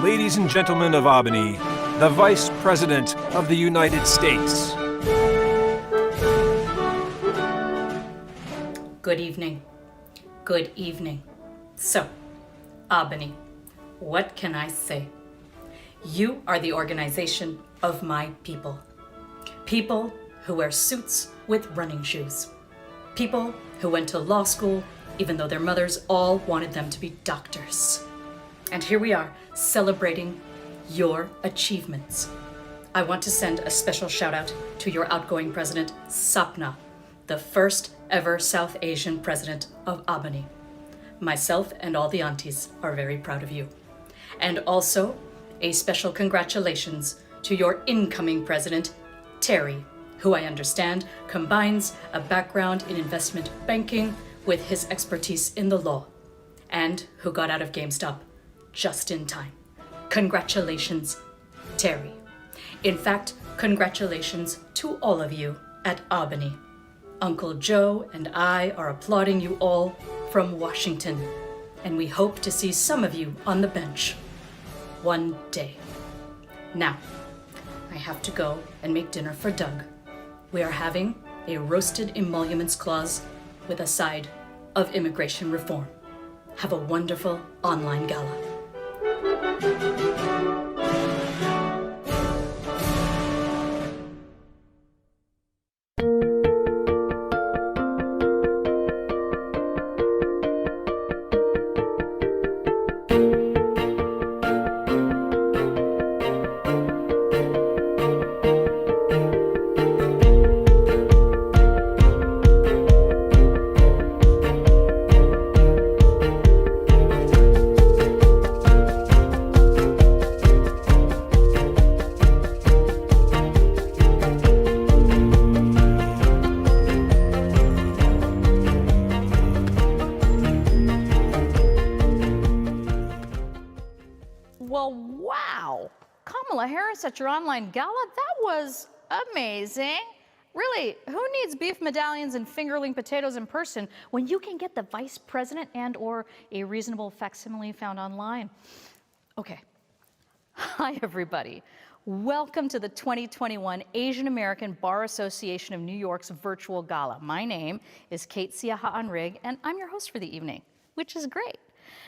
Ladies and gentlemen of Albany, the Vice President of the United States. Good evening. Good evening. So, Albany, what can I say? You are the organization of my people. People who wear suits with running shoes. People who went to law school even though their mothers all wanted them to be doctors. And here we are, celebrating your achievements. I want to send a special shout out to your outgoing president, Sapna, the first ever South Asian president of Albany. Myself and all the aunties are very proud of you. And also, a special congratulations to your incoming president, Terry, who I understand combines a background in investment banking with his expertise in the law, and who got out of GameStop just in time. Congratulations, Terry. In fact, congratulations to all of you at Albany. Uncle Joe and I are applauding you all from Washington, and we hope to see some of you on the bench one day. Now, I have to go and make dinner for Doug. We are having a roasted emoluments clause with a side of immigration reform. Have a wonderful online gala. Well, wow. Kamala Harris at your online gala? That was amazing. Really, who needs beef medallions and fingerling potatoes in person when you can get the vice president and or a reasonable facsimile found online? Okay. Hi, everybody. Welcome to the 2021 Asian American Bar Association of New York's virtual gala. My name is Kate Siahaan-Rigg, and I'm your host for the evening, which is great.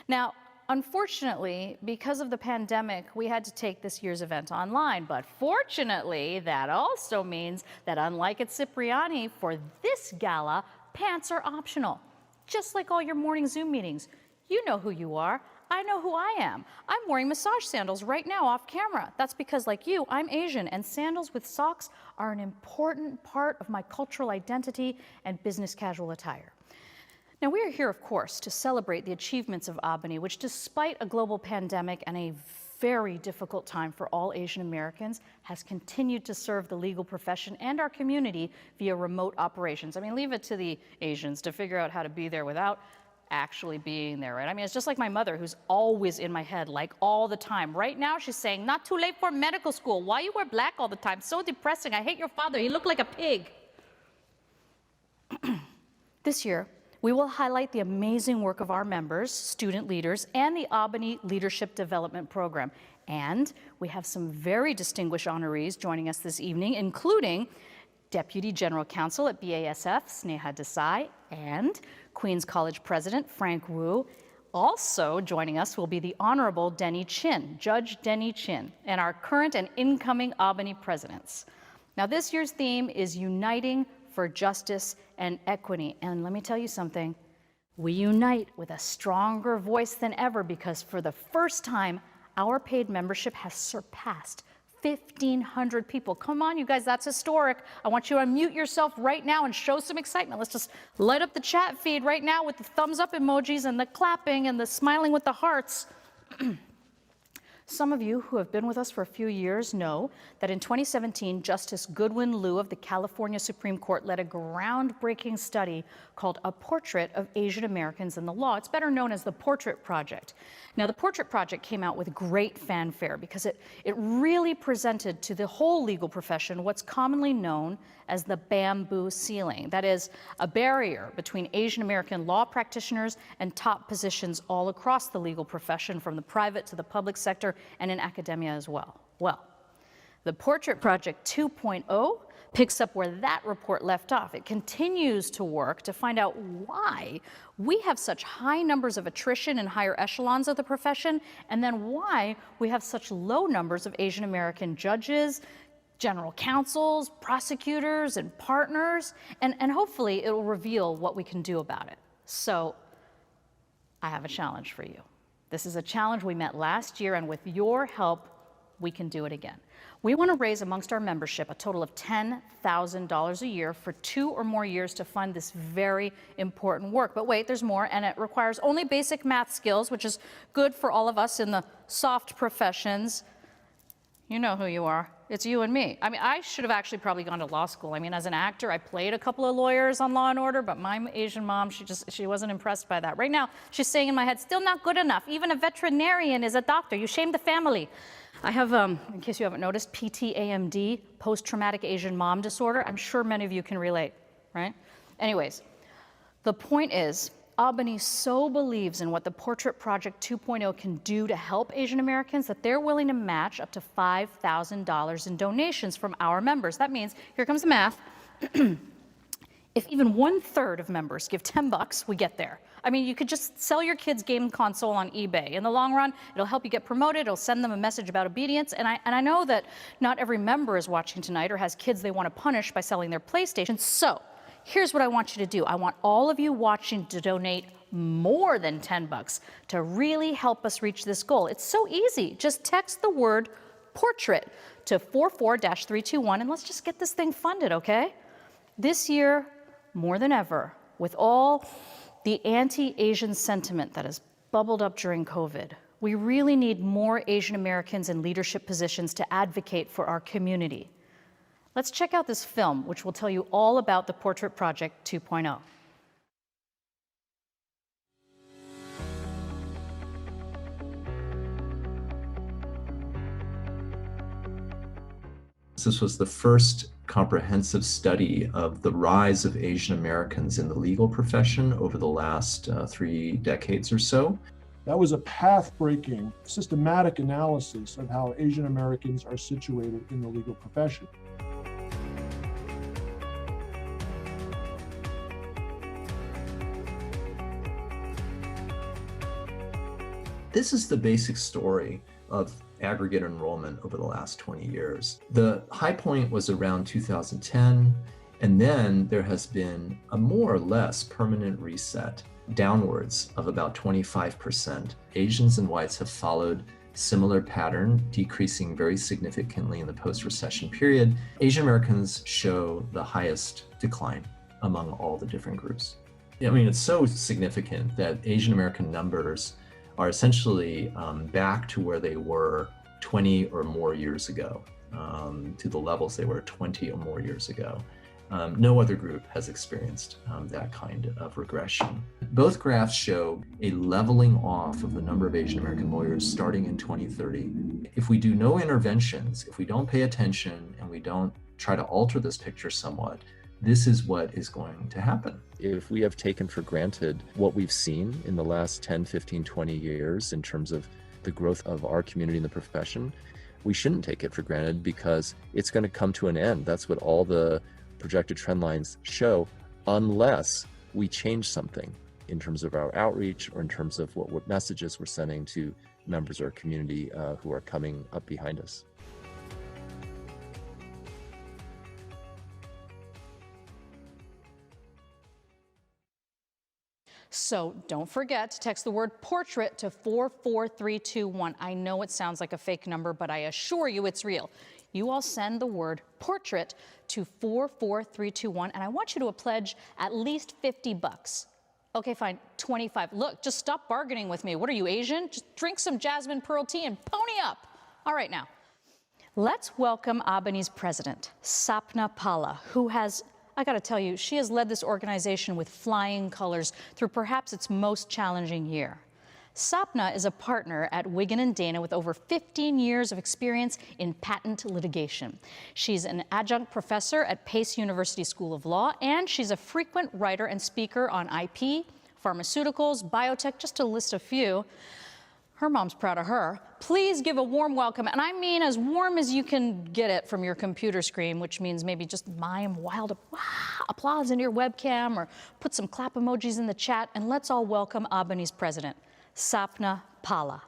Now, unfortunately, because of the pandemic, we had to take this year's event online. But fortunately, that also means that unlike at Cipriani, for this gala, pants are optional. Just like all your morning Zoom meetings. You know who you are. I know who I am. I'm wearing massage sandals right now off camera. That's because, like you, I'm Asian, and sandals with socks are an important part of my cultural identity and business casual attire. Now, we are here, of course, to celebrate the achievements of Albany, which, despite a global pandemic and a very difficult time for all Asian Americans, has continued to serve the legal profession and our community via remote operations. I mean, leave it to the Asians to figure out how to be there without actually being there, right? I mean, it's just like my mother, who's always in my head, like all the time. Right now, she's saying, not too late for medical school. Why you wear black all the time? So depressing. I hate your father. He looked like a pig. This year, we will highlight the amazing work of our members, student leaders, and the Albany Leadership Development Program. And we have some very distinguished honorees joining us this evening, including Deputy General Counsel at BASF, Sneha Desai, and Queens College President Frank Wu. Also joining us will be the Honorable Denny Chin, Judge Denny Chin, and our current and incoming Albany presidents. Now, this year's theme is Uniting for Justice and Equity. And let me tell you something, we unite with a stronger voice than ever because for the first time, our paid membership has surpassed 1,500 people. Come on, you guys, that's historic. I want you to unmute yourself right now and show some excitement. Let's just light up the chat feed right now with the thumbs up emojis and the clapping and the smiling with the hearts. Some of you who have been with us for a few years know that in 2017, Justice Goodwin Liu of the California Supreme Court led a groundbreaking study called A Portrait of Asian Americans in the Law. It's better known as the Portrait Project. Now, the Portrait Project came out with great fanfare because it really presented to the whole legal profession what's commonly known as the bamboo ceiling. That is, a barrier between Asian American law practitioners and top positions all across the legal profession, from the private to the public sector, culture and in academia as well. Well, the Portrait Project 2.0 picks up where that report left off. It continues to work to find out why we have such high numbers of attrition in higher echelons of the profession, and then why we have such low numbers of Asian American judges, general counsels, prosecutors, and partners, and hopefully it will reveal what we can do about it. So I have a challenge for you. This is a challenge we met last year, and with your help, we can do it again. We want to raise amongst our membership a total of $10,000 a year for 2 or more years to fund this very important work. But wait, there's more, and it requires only basic math skills, which is good for all of us in the soft professions. You know who you are. It's you and me. I mean, I should have actually probably gone to law school. I mean, as an actor, I played a couple of lawyers on Law & Order, but my Asian mom, she wasn't impressed by that. Right now, she's saying in my head, still not good enough. Even a veterinarian is a doctor. You shame the family. I have, in case you haven't noticed, PTAMD, post-traumatic Asian mom disorder. I'm sure many of you can relate, right? Anyways, the point is, Albany so believes in what the Portrait Project 2.0 can do to help Asian Americans that they're willing to match up to $5,000 in donations from our members. That means, here comes the math, if even 1/3 of members give $10, we get there. I mean, you could just sell your kid's game console on eBay. In the long run, it'll help you get promoted, it'll send them a message about obedience, and I know that not every member is watching tonight or has kids they want to punish by selling their PlayStation, so here's what I want you to do. I want all of you watching to donate more than $10 to really help us reach this goal. It's so easy. Just text the word portrait to 44-321 and let's just get this thing funded, okay? This year, more than ever, with all the anti-Asian sentiment that has bubbled up during COVID, we really need more Asian Americans in leadership positions to advocate for our community. Let's check out this film, which will tell you all about the Portrait Project 2.0. This was the first comprehensive study of the rise of Asian Americans in the legal profession over the last 3 decades or so. That was a path-breaking, systematic analysis of how Asian Americans are situated in the legal profession. This is the basic story of aggregate enrollment over the last 20 years. The high point was around 2010, and then there has been a more or less permanent reset downwards of about 25%. Asians and whites have followed similar pattern, decreasing very significantly in the post-recession period. Asian Americans show the highest decline among all the different groups. I mean, it's so significant that Asian American numbers are essentially back to where they were 20 or more years ago, to the levels they were 20 or more years ago. No other group has experienced that kind of regression. Both graphs show a leveling off of the number of Asian American lawyers starting in 2030. If we do no interventions, if we don't pay attention and we don't try to alter this picture somewhat, this is what is going to happen. If we have taken for granted what we've seen in the last 10, 15, 20 years in terms of the growth of our community in the profession, we shouldn't take it for granted because it's going to come to an end. That's what all the projected trend lines show, unless we change something in terms of our outreach or in terms of what messages we're sending to members of our community who are coming up behind us. So don't forget to text the word portrait to 44321. I know it sounds like a fake number, but I assure you it's real. You all send the word portrait to 44321, and I want you to pledge at least $50. Okay, fine, 25. Look, just stop bargaining with me. What are you, Asian? Just drink some jasmine pearl tea and pony up. All right, now, let's welcome AABANY's president, Sapna Pala, who has, I gotta tell you, she has led this organization with flying colors through perhaps its most challenging year. Sapna is a partner at Wiggin & Dana with over 15 years of experience in patent litigation. She's an adjunct professor at Pace University School of Law, and she's a frequent writer and speaker on IP, pharmaceuticals, biotech, just to list a few. Her mom's proud of her. Please give a warm welcome, and I mean as warm as you can get it from your computer screen, which means maybe just mime wild applause in your webcam or put some clap emojis in the chat, and let's all welcome Albany's president, Sapna Pala.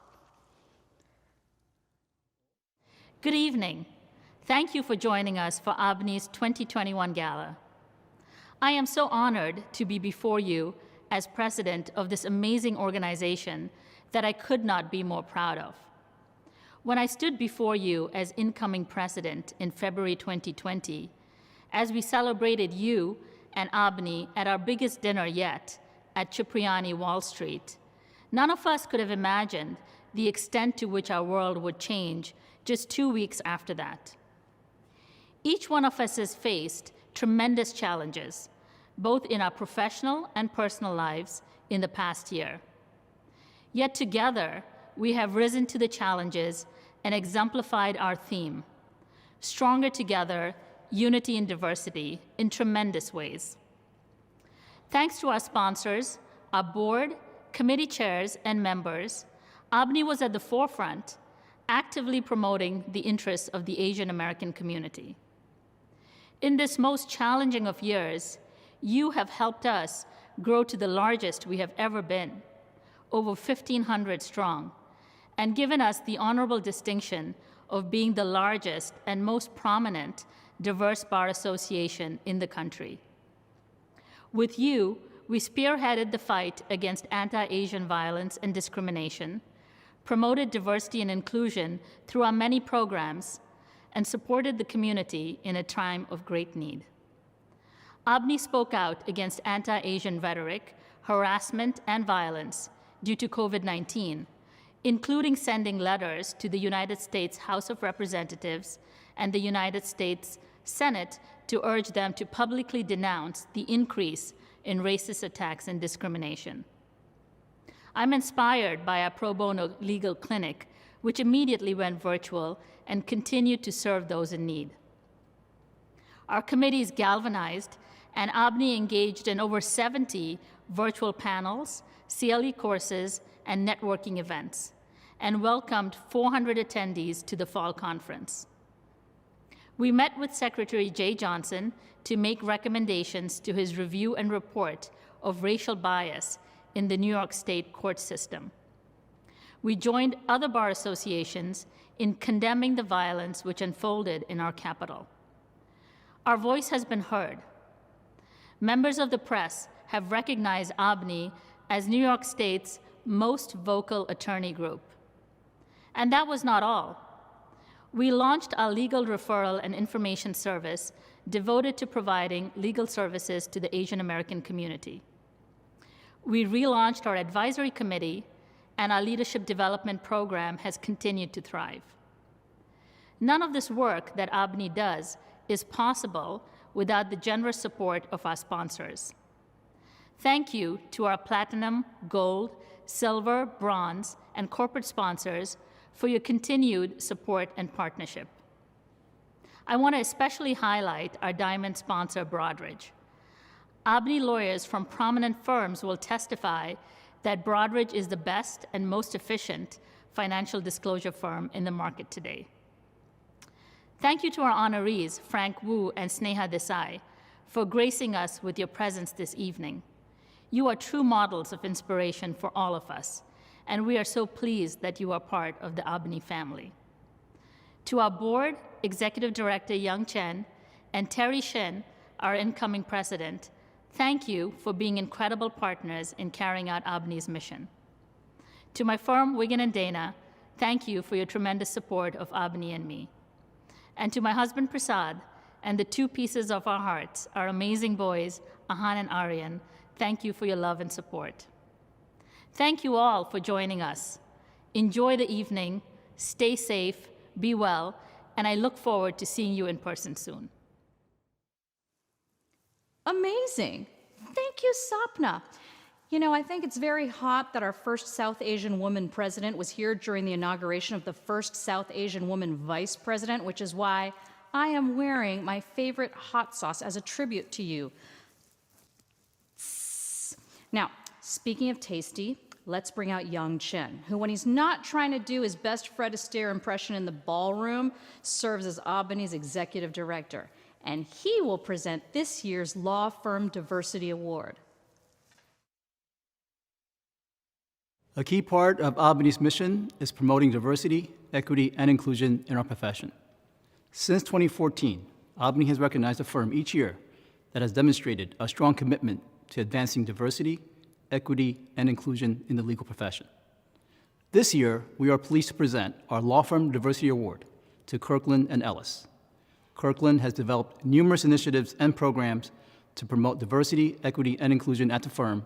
Good evening. Thank you for joining us for Albany's 2021 Gala. I am so honored to be before you as president of this amazing organization that I could not be more proud of. When I stood before you as incoming president in February 2020, as we celebrated you and Albany at our biggest dinner yet at Cipriani Wall Street, none of us could have imagined the extent to which our world would change just 2 weeks after that. Each one of us has faced tremendous challenges, both in our professional and personal lives in the past year. Yet together, we have risen to the challenges and exemplified our theme, stronger together, unity and diversity, in tremendous ways. Thanks to our sponsors, our board, committee chairs, and members, Albany was at the forefront, actively promoting the interests of the Asian American community. In this most challenging of years, you have helped us grow to the largest we have ever been, over 1,500 strong, and given us the honorable distinction of being the largest and most prominent diverse bar association in the country. With you, we spearheaded the fight against anti-Asian violence and discrimination, promoted diversity and inclusion through our many programs, and supported the community in a time of great need. Albany spoke out against anti-Asian rhetoric, harassment, and violence due to COVID-19, including sending letters to the United States House of Representatives and the United States Senate to urge them to publicly denounce the increase in racist attacks and discrimination. I'm inspired by our pro bono legal clinic, which immediately went virtual and continued to serve those in need. Our committees galvanized, and Albany engaged in over 70 virtual panels, CLE courses, and networking events, and welcomed 400 attendees to the fall conference. We met with Secretary Jay Johnson to make recommendations to his review and report of racial bias in the New York State court system. We joined other bar associations in condemning the violence which unfolded in our capital. Our voice has been heard. Members of the press have recognized Albany as New York State's most vocal attorney group. And that was not all. We launched our legal referral and information service devoted to providing legal services to the Asian American community. We relaunched our advisory committee, and our leadership development program has continued to thrive. None of this work that Albany does is possible without the generous support of our sponsors. Thank you to our platinum, gold, silver, bronze, and corporate sponsors for your continued support and partnership. I want to especially highlight our diamond sponsor, Broadridge. Albany lawyers from prominent firms will testify that Broadridge is the best and most efficient financial disclosure firm in the market today. Thank you to our honorees, Frank Wu and Sneha Desai, for gracing us with your presence this evening. You are true models of inspiration for all of us, and we are so pleased that you are part of the Albany family. To our board, Executive Director Young Chen, and Terry Shin, our incoming president, thank you for being incredible partners in carrying out Albany's mission. To my firm, Wiggin & Dana, thank you for your tremendous support of Albany and me. And to my husband, Prasad, and the two pieces of our hearts, our amazing boys, Ahan and Aryan, thank you for your love and support. Thank you all for joining us. Enjoy the evening, stay safe, be well, and I look forward to seeing you in person soon. Amazing. Thank you, Sapna. You know, I think it's very hot that our first South Asian woman president was here during the inauguration of the first South Asian woman vice president, which is why I am wearing my favorite hot sauce as a tribute to you. Now, speaking of tasty, let's bring out young Chen, who, when he's not trying to do his best Fred Astaire impression in the ballroom, serves as Albany's executive director. And he will present this year's Law Firm Diversity Award. A key part of Albany's mission is promoting diversity, equity, and inclusion in our profession. Since 2014, Albany has recognized a firm each year that has demonstrated a strong commitment to advancing diversity, equity, and inclusion in the legal profession. This year, we are pleased to present our Law Firm Diversity Award to Kirkland & Ellis. Kirkland has developed numerous initiatives and programs to promote diversity, equity, and inclusion at the firm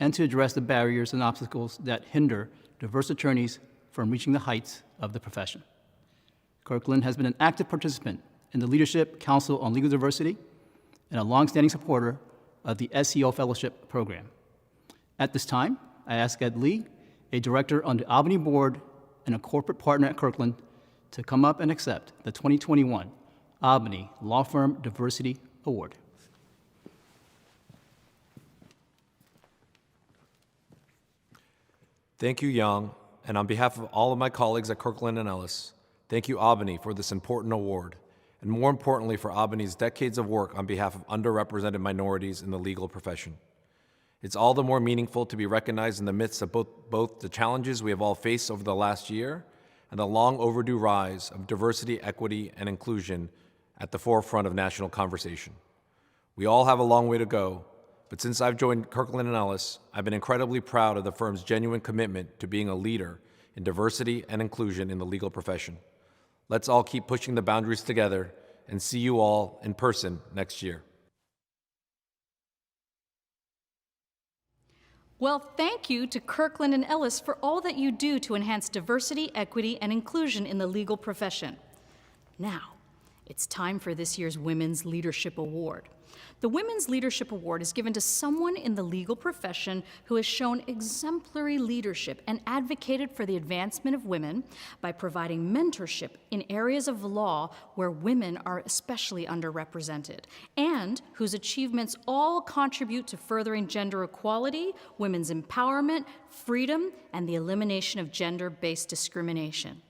and to address the barriers and obstacles that hinder diverse attorneys from reaching the heights of the profession. Kirkland has been an active participant in the Leadership Council on Legal Diversity and a longstanding supporter of the SEO Fellowship Program. At this time, I ask Ed Lee, a director on the Albany Board and a corporate partner at Kirkland, to come up and accept the 2021 Albany Law Firm Diversity Award. Thank you, Yang, and on behalf of all of my colleagues at Kirkland & Ellis, thank you, Albany, for this important award, and more importantly, for Albany's decades of work on behalf of underrepresented minorities in the legal profession. It's all the more meaningful to be recognized in the midst of both the challenges we have all faced over the last year and the long overdue rise of diversity, equity, and inclusion at the forefront of national conversation. We all have a long way to go, but since I've joined Kirkland & Ellis, I've been incredibly proud of the firm's genuine commitment to being a leader in diversity and inclusion in the legal profession. Let's all keep pushing the boundaries together and see you all in person next year. Well, thank you to Kirkland & Ellis for all that you do to enhance diversity, equity, and inclusion in the legal profession. Now, it's time for this year's Women's Leadership Award. The Women's Leadership Award is given to someone in the legal profession who has shown exemplary leadership and advocated for the advancement of women by providing mentorship in areas of law where women are especially underrepresented, and whose achievements all contribute to furthering gender equality, women's empowerment, freedom, and the elimination of gender-based discrimination.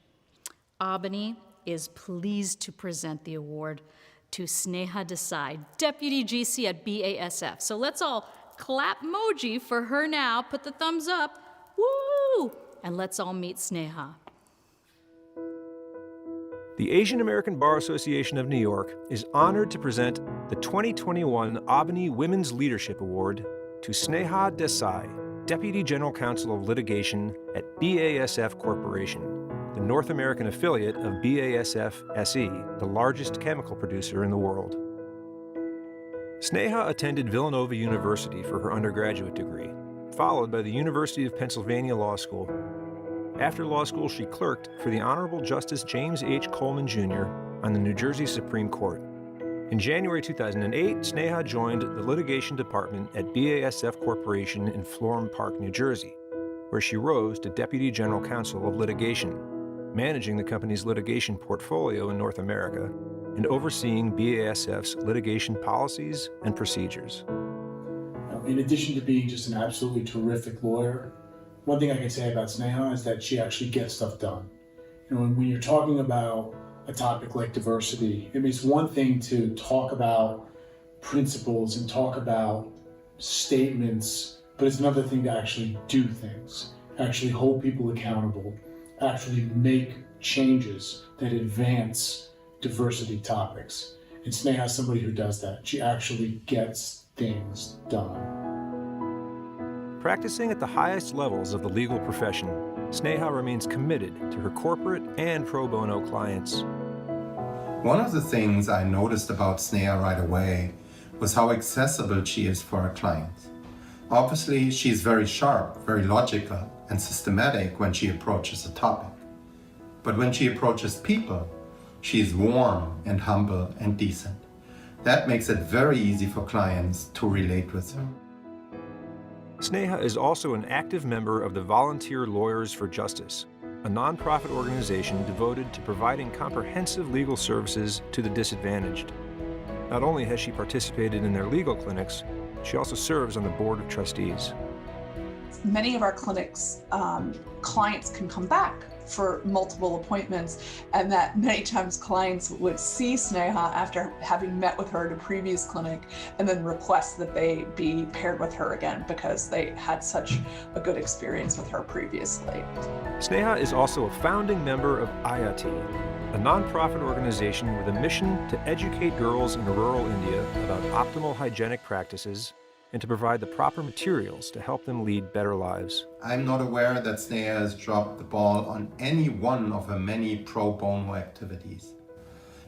Albany is pleased to present the award to Sneha Desai, Deputy GC at BASF. So let's all clap emoji for her now. Put the thumbs up. Woo! And let's all meet Sneha. The Asian American Bar Association of New York is honored to present the 2021 Albany Women's Leadership Award to Sneha Desai, Deputy General Counsel of Litigation at BASF Corporation, the North American affiliate of BASF SE, the largest chemical producer in the world. Sneha attended Villanova University for her undergraduate degree, followed by the University of Pennsylvania Law School. After law school, she clerked for the Honorable Justice James H. Coleman Jr. on the New Jersey Supreme Court. In January 2008, Sneha joined the litigation department at BASF Corporation in Florham Park, New Jersey, where she rose to Deputy General Counsel of Litigation, managing the company's litigation portfolio in North America and overseeing BASF's litigation policies and procedures. In addition to being just an absolutely terrific lawyer, one thing I can say about Sneha is that she actually gets stuff done. When you're talking about a topic like diversity, I mean, it's one thing to talk about principles and talk about statements, but it's another thing to actually do things, actually hold people accountable, actually make changes that advance diversity topics. And Sneha is somebody who does that. She actually gets things done. Practicing at the highest levels of the legal profession, Sneha remains committed to her corporate and pro bono clients. One of the things I noticed about Sneha right away was how accessible she is for her clients. Obviously, she's very sharp, very logical, and systematic when she approaches a topic. But when she approaches people, she's warm and humble and decent. That makes it very easy for clients to relate with her. Sneha is also an active member of the Volunteer Lawyers for Justice, a nonprofit organization devoted to providing comprehensive legal services to the disadvantaged. Not only has she participated in their legal clinics, she also serves on the board of trustees. Many of our clinics, clients can come back for multiple appointments, and that many times clients would see Sneha after having met with her at a previous clinic and then request that they be paired with her again because they had such a good experience with her previously. Sneha is also a founding member of IATI, a nonprofit organization with a mission to educate girls in rural India about optimal hygienic practices and to provide the proper materials to help them lead better lives. I'm not aware that Sneha has dropped the ball on any one of her many pro bono activities.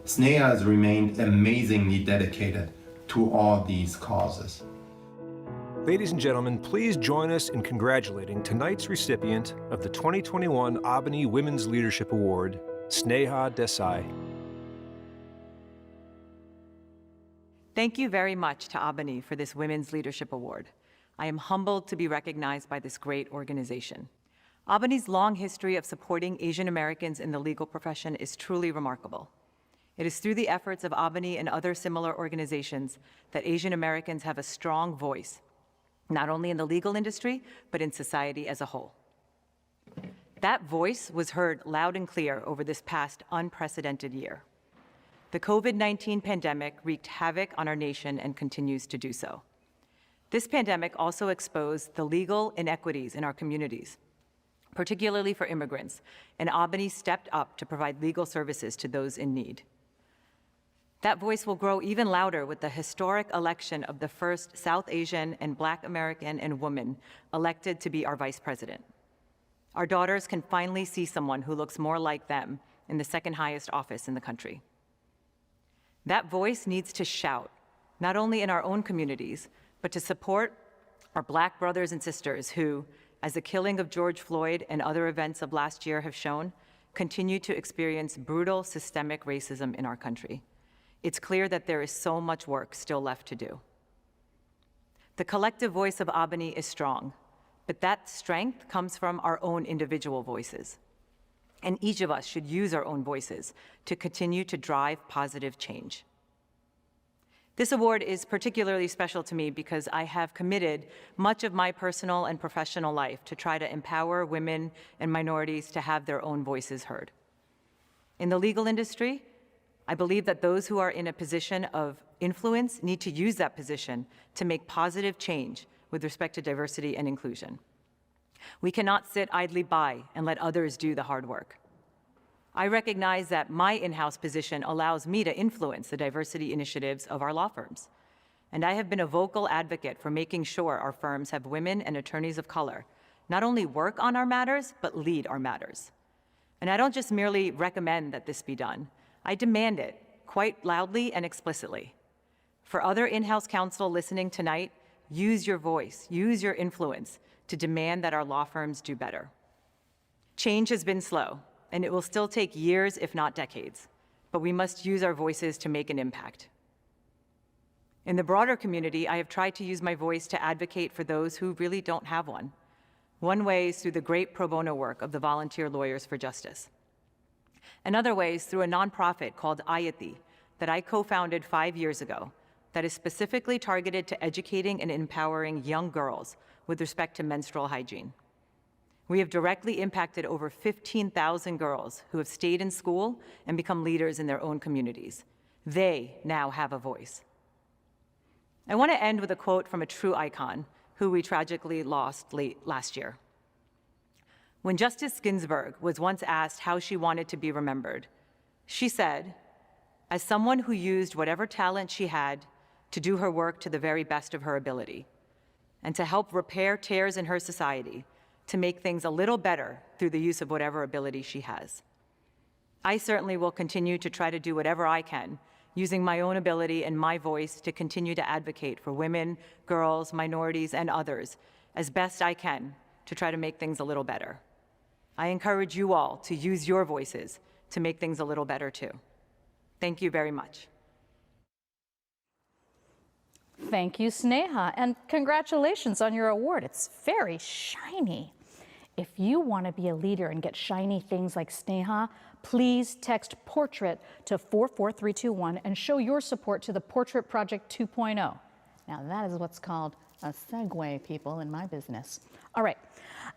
Sneha has remained amazingly dedicated to all these causes. Ladies and gentlemen, please join us in congratulating tonight's recipient of the 2021 AABANY Women's Leadership Award, Sneha Desai. Thank you very much to AABANY for this Women's Leadership Award. I am humbled to be recognized by this great organization. AABANY's long history of supporting Asian Americans in the legal profession is truly remarkable. It is through the efforts of AABANY and other similar organizations that Asian Americans have a strong voice, not only in the legal industry, but in society as a whole. That voice was heard loud and clear over this past unprecedented year. The COVID-19 pandemic wreaked havoc on our nation and continues to do so. This pandemic also exposed the legal inequities in our communities, particularly for immigrants, and AABANY stepped up to provide legal services to those in need. That voice will grow even louder with the historic election of the first South Asian and Black American and woman elected to be our vice president. Our daughters can finally see someone who looks more like them in the second highest office in the country. That voice needs to shout, not only in our own communities, but to support our Black brothers and sisters who, as the killing of George Floyd and other events of last year have shown, continue to experience brutal systemic racism in our country. It's clear that there is so much work still left to do. The collective voice of AABANY is strong, but that strength comes from our own individual voices. And each of us should use our own voices to continue to drive positive change. This award is particularly special to me because I have committed much of my personal and professional life to try to empower women and minorities to have their own voices heard. In the legal industry, I believe that those who are in a position of influence need to use that position to make positive change with respect to diversity and inclusion. We cannot sit idly by and let others do the hard work. I recognize that my in-house position allows me to influence the diversity initiatives of our law firms. And I have been a vocal advocate for making sure our firms have women and attorneys of color not only work on our matters, but lead our matters. And I don't just merely recommend that this be done. I demand it quite loudly and explicitly. For other in-house counsel listening tonight, use your voice, use your influence to demand that our law firms do better. Change has been slow, and it will still take years, if not decades, but we must use our voices to make an impact. In the broader community, I have tried to use my voice to advocate for those who really don't have one. One way is through the great pro bono work of the Volunteer Lawyers for Justice. Another way is through a nonprofit called IATI that I co-founded 5 years ago that is specifically targeted to educating and empowering young girls with respect to menstrual hygiene. We have directly impacted over 15,000 girls who have stayed in school and become leaders in their own communities. They now have a voice. I want to end with a quote from a true icon who we tragically lost late last year. When Justice Ginsburg was once asked how she wanted to be remembered, she said, "As someone who used whatever talent she had to do her work to the very best of her ability, and to help repair tears in her society, to make things a little better through the use of whatever ability she has." I certainly will continue to try to do whatever I can, using my own ability and my voice to continue to advocate for women, girls, minorities, and others as best I can to try to make things a little better. I encourage you all to use your voices to make things a little better too. Thank you very much. Thank you, Sneha, and congratulations on your award. It's very shiny. If you want to be a leader and get shiny things like Sneha, please text PORTRAIT to 44321 and show your support to the Portrait Project 2.0. Now that is what's called a segue, people, in my business. All right.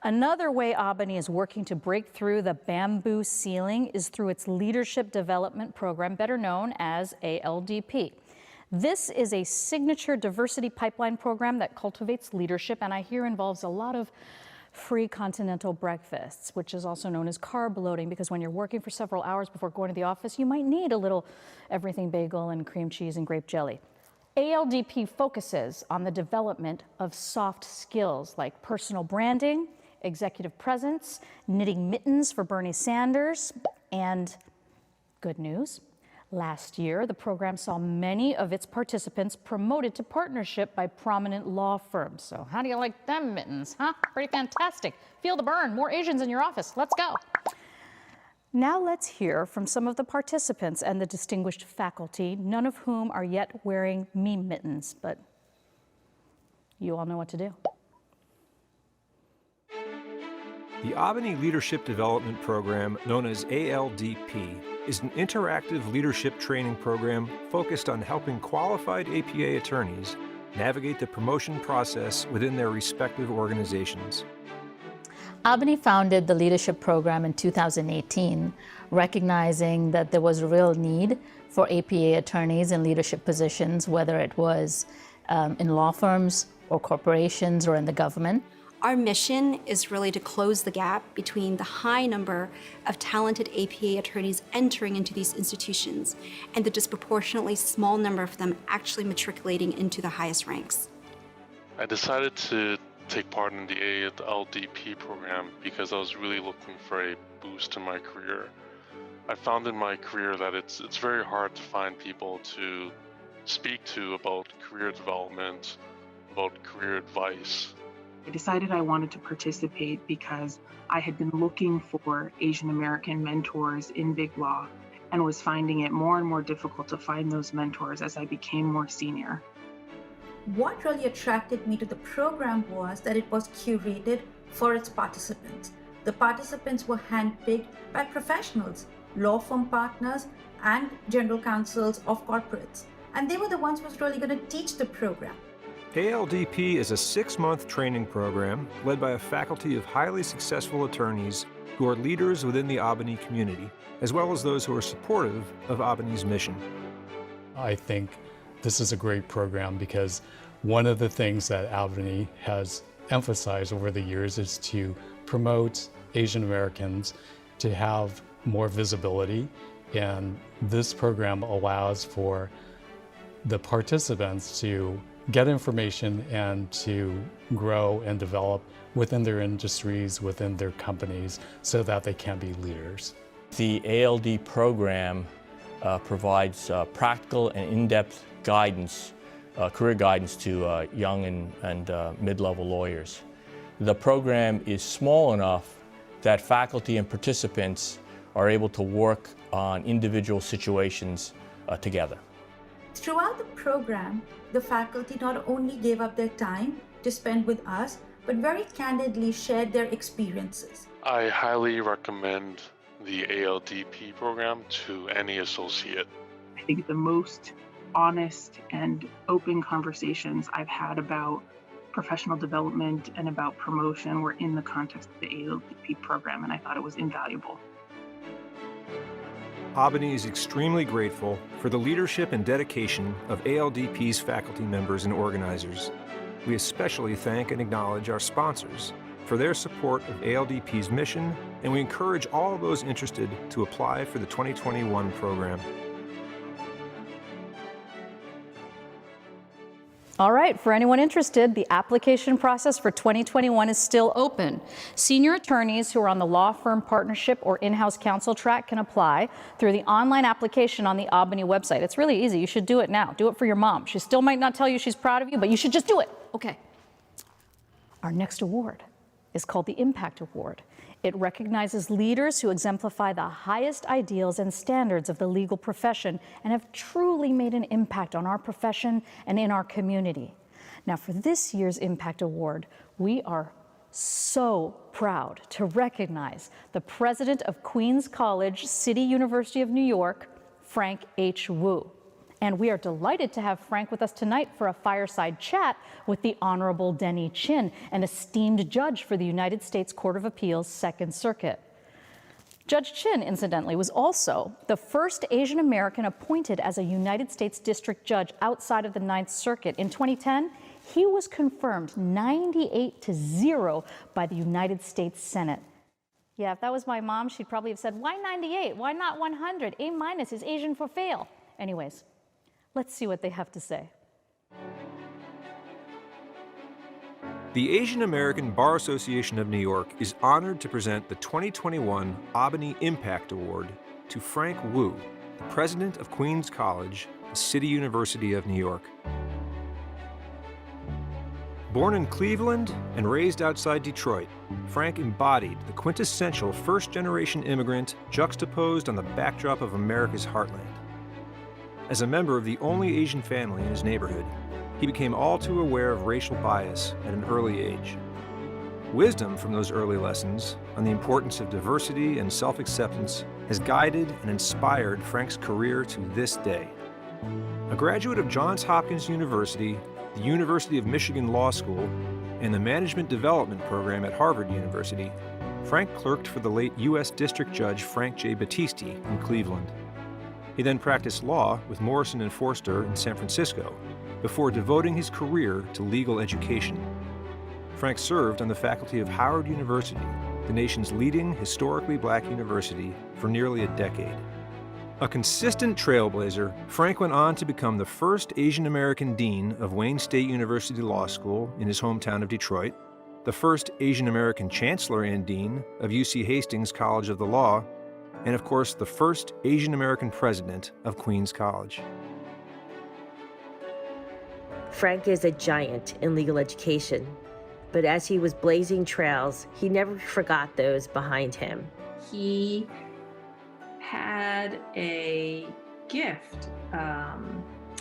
Another way Albany is working to break through the bamboo ceiling is through its Leadership Development Program, better known as ALDP. This is a signature diversity pipeline program that cultivates leadership, and I hear involves a lot of free continental breakfasts, which is also known as carb loading, because when you're working for several hours before going to the office, you might need a little everything bagel and cream cheese and grape jelly. ALDP focuses on the development of soft skills like personal branding, executive presence, knitting mittens for Bernie Sanders, and good news, last year the program saw many of its participants promoted to partnership by prominent law firms. So how do you like them mittens, huh? Pretty fantastic. Feel the burn, more Asians in your office, let's go. Now let's hear from some of the participants and the distinguished faculty, none of whom are yet wearing me mittens, but you all know what to do. The Albany Leadership Development Program, known as ALDP, is an interactive leadership training program focused on helping qualified APA attorneys navigate the promotion process within their respective organizations. Albany founded the leadership program in 2018, recognizing that there was a real need for APA attorneys in leadership positions, whether it was in law firms or corporations or in the government. Our mission is really to close the gap between the high number of talented APA attorneys entering into these institutions and the disproportionately small number of them actually matriculating into the highest ranks. I decided to take part in the ALDP program because I was really looking for a boost in my career. I found in my career that it's very hard to find people to speak to about career development, about career advice. I decided I wanted to participate because I had been looking for Asian American mentors in big law and was finding it more and more difficult to find those mentors as I became more senior. What really attracted me to the program was that it was curated for its participants. The participants were handpicked by professionals, law firm partners, and general counsels of corporates. And they were the ones who was really going to teach the program. ALDP is a 6-month training program led by a faculty of highly successful attorneys who are leaders within the Albany community, as well as those who are supportive of Albany's mission. I think this is a great program because one of the things that Albany has emphasized over the years is to promote Asian Americans to have more visibility, and this program allows for the participants to get information and to grow and develop within their industries, within their companies, so that they can be leaders. The ALD program provides practical and in-depth guidance, career guidance to young and mid-level lawyers. The program is small enough that faculty and participants are able to work on individual situations together. Throughout the program, the faculty not only gave up their time to spend with us, but very candidly shared their experiences. I highly recommend the ALDP program to any associate. I think the most honest and open conversations I've had about professional development and about promotion were in the context of the ALDP program, and I thought it was invaluable. Albany is extremely grateful for the leadership and dedication of ALDP's faculty members and organizers. We especially thank and acknowledge our sponsors for their support of ALDP's mission, and we encourage all those interested to apply for the 2021 program. All right, for anyone interested, the application process for 2021 is still open. Senior attorneys who are on the law firm partnership or in-house counsel track can apply through the online application on the Albany website. It's really easy. You should do it now. Do it for your mom. She still might not tell you she's proud of you, but you should just do it. Okay. Our next award is called the Impact Award. It recognizes leaders who exemplify the highest ideals and standards of the legal profession and have truly made an impact on our profession and in our community. Now, for this year's Impact Award, we are so proud to recognize the president of Queens College, City University of New York, Frank H. Wu. And we are delighted to have Frank with us tonight for a fireside chat with the Honorable Denny Chin, an esteemed judge for the United States Court of Appeals Second Circuit. Judge Chin, incidentally, was also the first Asian American appointed as a United States District Judge outside of the Ninth Circuit. In 2010, he was confirmed 98-0 by the United States Senate. Yeah, if that was my mom, she'd probably have said, why 98? Why not 100? A- is Asian for fail. Anyways, let's see what they have to say. The Asian American Bar Association of New York is honored to present the 2021 AABANY Impact Award to Frank Wu, the president of Queens College, the City University of New York. Born in Cleveland and raised outside Detroit, Frank embodied the quintessential first-generation immigrant juxtaposed on the backdrop of America's heartland. As a member of the only Asian family in his neighborhood, he became all too aware of racial bias at an early age. Wisdom from those early lessons on the importance of diversity and self-acceptance has guided and inspired Frank's career to this day. A graduate of Johns Hopkins University, the University of Michigan Law School, and the Management Development Program at Harvard University, Frank clerked for the late U.S. District Judge Frank J. Battisti in Cleveland. He then practiced law with Morrison and Forster in San Francisco before devoting his career to legal education. Frank served on the faculty of Howard University, the nation's leading historically black university, for nearly a decade. A consistent trailblazer, Frank went on to become the first Asian American dean of Wayne State University Law School in his hometown of Detroit, the first Asian American chancellor and dean of UC Hastings College of the Law, and of course, the first Asian American president of Queens College. Frank is a giant in legal education, but as he was blazing trails, he never forgot those behind him. He had a gift,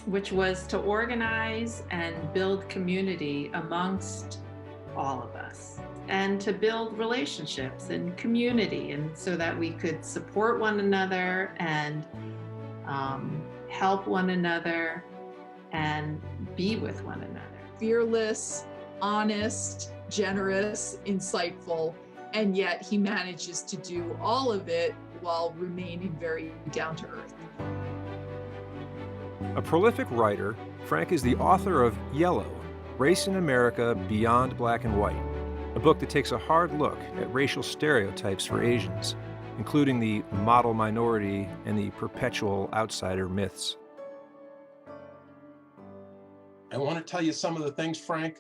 which was to organize and build community amongst all of us, and to build relationships and community, and so that we could support one another and help one another and be with one another. Fearless, honest, generous, insightful, and yet he manages to do all of it while remaining very down to earth. A prolific writer, Frank is the author of Yellow, Race in America Beyond Black and White, a book that takes a hard look at racial stereotypes for Asians, including the model minority and the perpetual outsider myths. I want to tell you some of the things, Frank,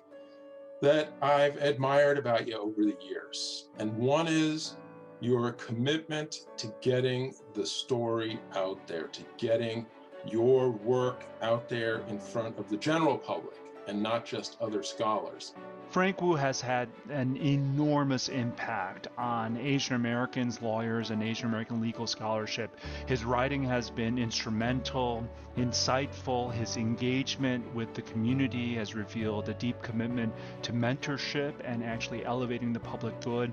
that I've admired about you over the years. And one is your commitment to getting the story out there, to getting your work out there in front of the general public and not just other scholars. Frank Wu has had an enormous impact on Asian Americans, lawyers, and Asian American legal scholarship. His writing has been instrumental, insightful. His engagement with the community has revealed a deep commitment to mentorship and actually elevating the public good.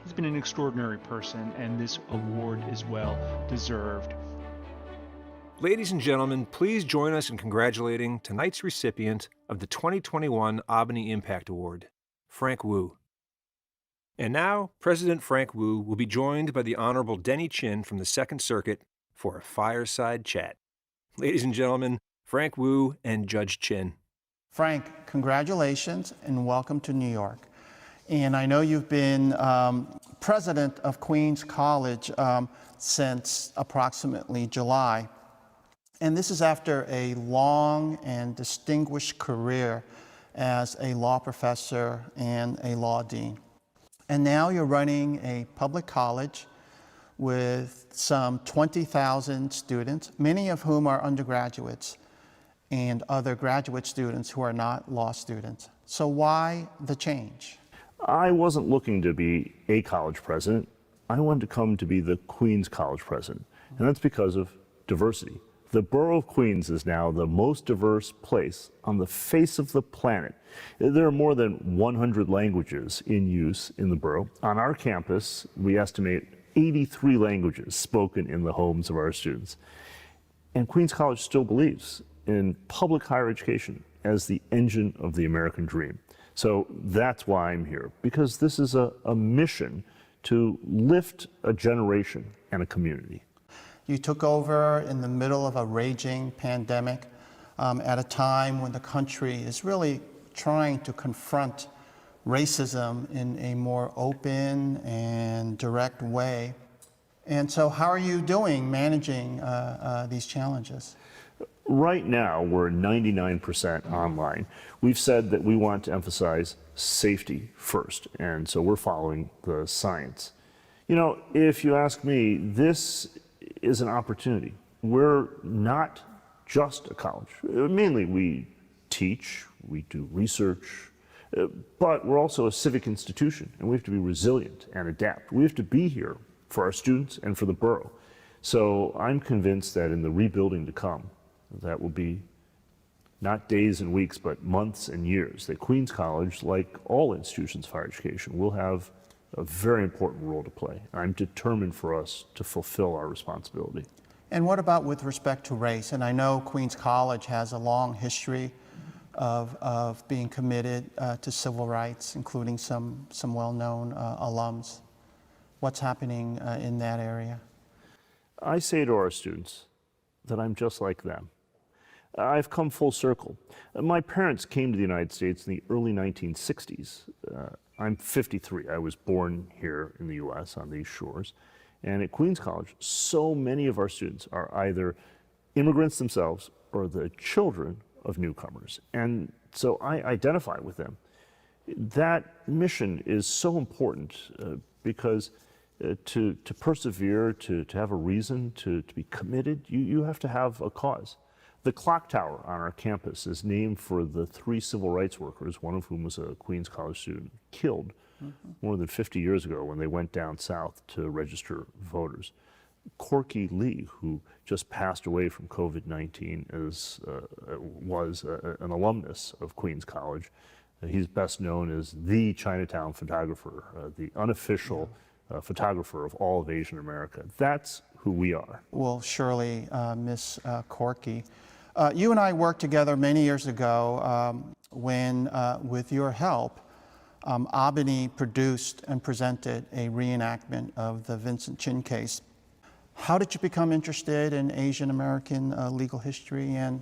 He's been an extraordinary person, and this award is well deserved. Ladies and gentlemen, please join us in congratulating tonight's recipient of the 2021 AABANY Impact Award, Frank Wu. And now, President Frank Wu will be joined by the Honorable Denny Chin from the Second Circuit for a fireside chat. Ladies and gentlemen, Frank Wu and Judge Chin. Frank, congratulations and welcome to New York. And I know you've been president of Queens College since approximately July. And this is after a long and distinguished career as a law professor and a law dean. And now you're running a public college with some 20,000 students, many of whom are undergraduates and other graduate students who are not law students. So why the change? I wasn't looking to be a college president. I wanted to come to be the Queens College president. And that's because of diversity. The borough of Queens is now the most diverse place on the face of the planet. There are more than 100 languages in use in the borough. On our campus, we estimate 83 languages spoken in the homes of our students. And Queens College still believes in public higher education as the engine of the American dream. So that's why I'm here, because this is a mission to lift a generation and a community. You took over in the middle of a raging pandemic at a time when the country is really trying to confront racism in a more open and direct way. And so how are you doing managing these challenges? Right now, we're 99% online. We've said that we want to emphasize safety first, and so we're following the science. You know, if you ask me, this is an opportunity. We're not just a college. Mainly we teach, we do research, but we're also a civic institution, and we have to be resilient and adapt. We have to be here for our students and for the borough. So I'm convinced that in the rebuilding to come, that will be not days and weeks, but months and years, that Queens College, like all institutions of higher education, will have a very important role to play. I'm determined for us to fulfill our responsibility. And what about with respect to race? And I know Queens College has a long history of being committed to civil rights, including some well-known alums. What's happening in that area? I say to our students that I'm just like them. I've come full circle. My parents came to the United States in the early 1960s. I'm 53. I was born here in the U.S. on these shores. And at Queens College, so many of our students are either immigrants themselves or the children of newcomers. And so I identify with them. That mission is so important because to persevere, to have a reason, to be committed, you have to have a cause. The clock tower on our campus is named for the 3 civil rights workers, one of whom was a Queens College student, killed more than 50 years ago when they went down south to register voters. Corky Lee, who just passed away from COVID-19, was an alumnus of Queens College. He's best known as the Chinatown photographer, the unofficial photographer of all of Asian America. That's who we are. We'll surely miss Corky. You and I worked together many years ago when, with your help, AABANY produced and presented a reenactment of the Vincent Chin case. How did you become interested in Asian American legal history, and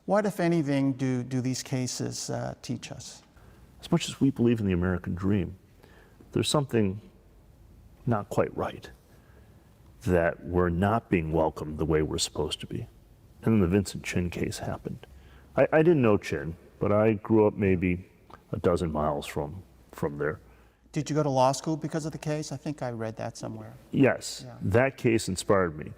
what, if anything, do these cases teach us? As much as we believe in the American dream, there's something not quite right, that we're not being welcomed the way we're supposed to be. And then the Vincent Chin case happened. I didn't know Chin, but I grew up maybe a dozen miles from there. Did you go to law school because of the case? I think I read that somewhere. Yes, yeah. That case inspired me.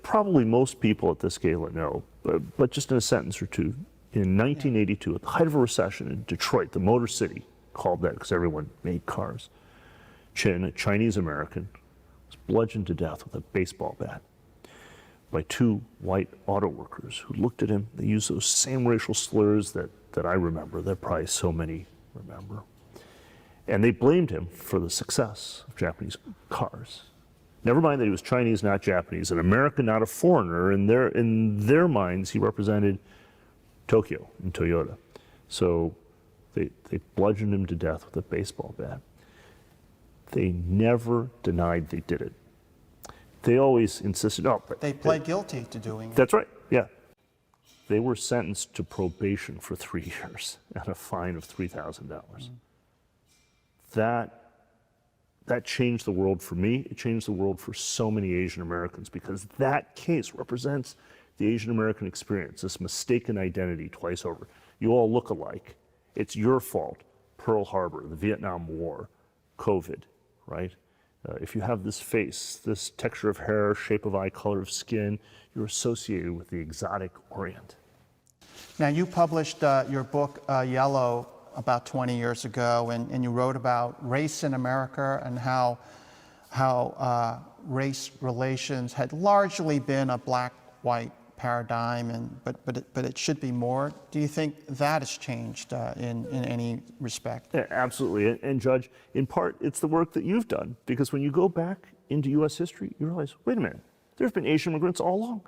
Probably most people at this gala know, but just in a sentence or two, in 1982, at the height of a recession in Detroit, the Motor City, called that because everyone made cars, Chin, a Chinese American, was bludgeoned to death with a baseball bat by 2 white auto workers who looked at him. They used those same racial slurs that I remember, that probably so many remember. And they blamed him for the success of Japanese cars. Never mind that he was Chinese, not Japanese, an American, not a foreigner. In their minds, he represented Tokyo and Toyota. So they bludgeoned him to death with a baseball bat. They never denied they did it. They always insisted, but they pled guilty to doing it. That's right, yeah. They were sentenced to probation for 3 years and a fine of $3,000. That changed the world for me. It changed the world for so many Asian Americans, because that case represents the Asian American experience, this mistaken identity twice over. You all look alike. It's your fault. Pearl Harbor, the Vietnam War, COVID, right? If you have this face, this texture of hair, shape of eye, color of skin, you're associated with the exotic Orient. Now, you published your book, Yellow, about 20 years ago, and you wrote about race in America and how race relations had largely been a black-white paradigm, but it should be more. Do you think that has changed in any respect? Yeah, absolutely, and Judge, in part, it's the work that you've done, because when you go back into U.S. history, you realize, wait a minute, there's been Asian immigrants all along.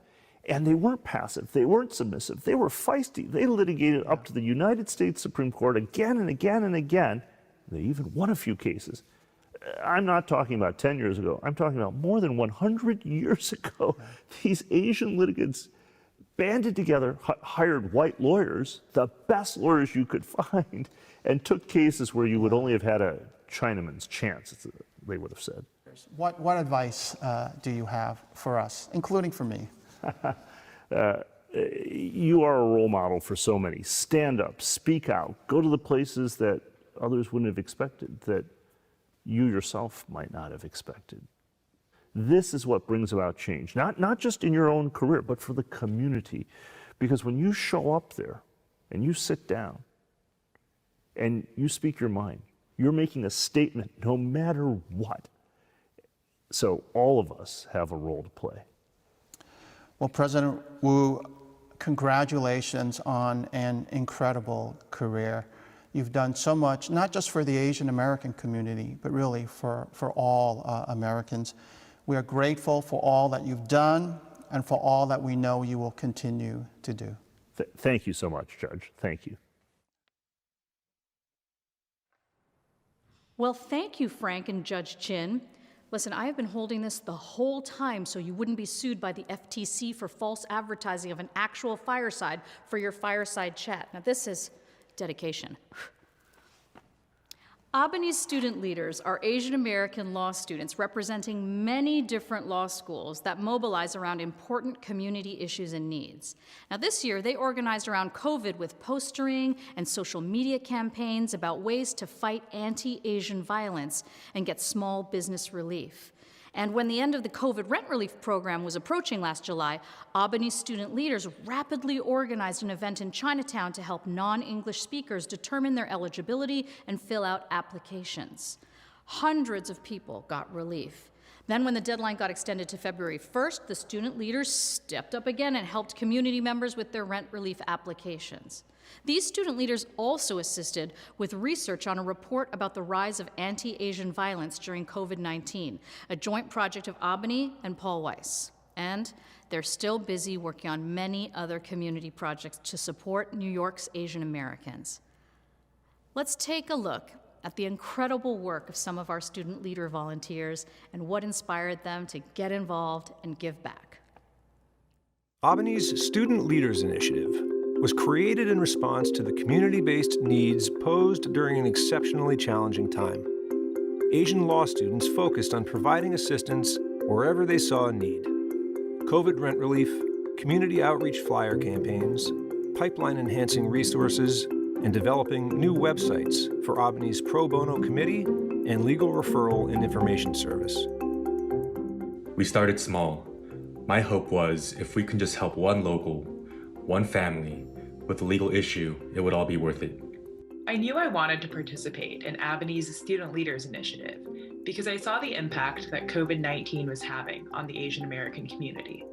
And they weren't passive, they weren't submissive, they were feisty. They litigated up to the United States Supreme Court again and again and again. They even won a few cases. I'm not talking about 10 years ago, I'm talking about more than 100 years ago. These Asian litigants banded together, hired white lawyers, the best lawyers you could find, and took cases where you would only have had a Chinaman's chance, they would have said. What advice do you have for us, including for me? You are a role model for so many. Stand up, speak out, go to the places that others wouldn't have expected, that you yourself might not have expected. This is what brings about change, not just in your own career, but for the community. Because when you show up there and you sit down and you speak your mind, you're making a statement no matter what. So all of us have a role to play. Well, President Wu, congratulations on an incredible career. You've done so much, not just for the Asian American community, but really for all Americans. We are grateful for all that you've done and for all that we know you will continue to do. Thank you so much, Judge. Thank you. Well, thank you, Frank and Judge Chin. Listen, I have been holding this the whole time so you wouldn't be sued by the FTC for false advertising of an actual fireside for your fireside chat. Now, this is dedication. AABANY's student leaders are Asian American law students representing many different law schools that mobilize around important community issues and needs. Now, this year, they organized around COVID with postering and social media campaigns about ways to fight anti-Asian violence and get small business relief. And when the end of the COVID rent relief program was approaching last July, AABANY student leaders rapidly organized an event in Chinatown to help non-English speakers determine their eligibility and fill out applications. Hundreds of people got relief. Then when the deadline got extended to February 1st, the student leaders stepped up again and helped community members with their rent relief applications. These student leaders also assisted with research on a report about the rise of anti-Asian violence during COVID-19, a joint project of AABANY and Paul Weiss. And they're still busy working on many other community projects to support New York's Asian Americans. Let's take a look at the incredible work of some of our student leader volunteers and what inspired them to get involved and give back. AABANY's Student Leaders Initiative was created in response to the community-based needs posed during an exceptionally challenging time. Asian law students focused on providing assistance wherever they saw a need. COVID rent relief, community outreach flyer campaigns, pipeline-enhancing resources, and developing new websites for AABANY's Pro Bono Committee and Legal Referral and Information Service. We started small. My hope was if we can just help one local, one family, with a legal issue, it would all be worth it. I knew I wanted to participate in AABANY's Student Leaders Initiative because I saw the impact that COVID-19 was having on the Asian American community.